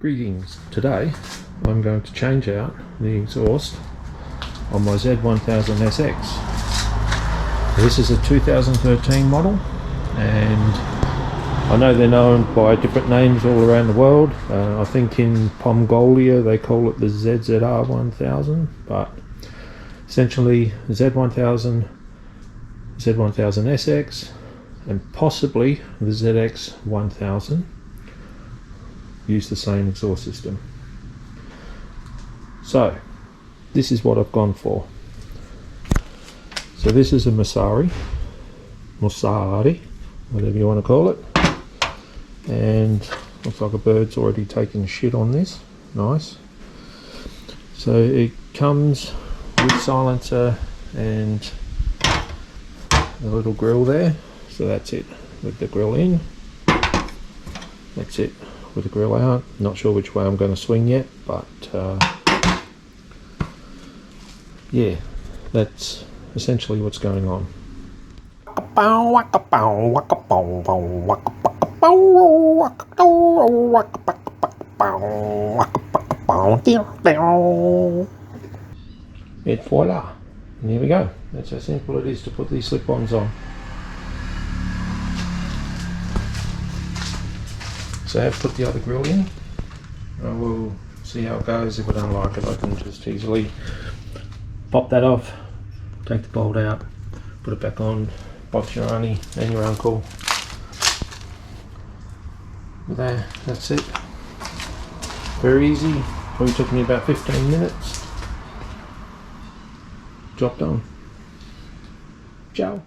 Greetings. Today I'm going to change out the exhaust on my Z1000SX. This is a 2013 model, and I know they're known by different names all around the world. I think in Mongolia they call it the Z1000, but essentially Z1000, Z1000SX, and possibly the ZX1000 use the same exhaust system. So this is what I've gone for. So this is a Musari, whatever you want to call it, and looks like a bird's already taken shit on this. Nice. So it comes with silencer and a little grill there, so that's it with the grill in, that's it with the grill out. Not sure which way I'm going to swing yet, but yeah, that's essentially what's going on. Et voila, and here we go. That's how simple it is to put these slip-ons on. So I've put the other grill in. I will see how it goes. If I don't like it, I can just easily pop that off, take the bolt out, put it back on, box your auntie and your uncle. There, that's it. Very easy. Probably took me about 15 minutes. Job done. Ciao.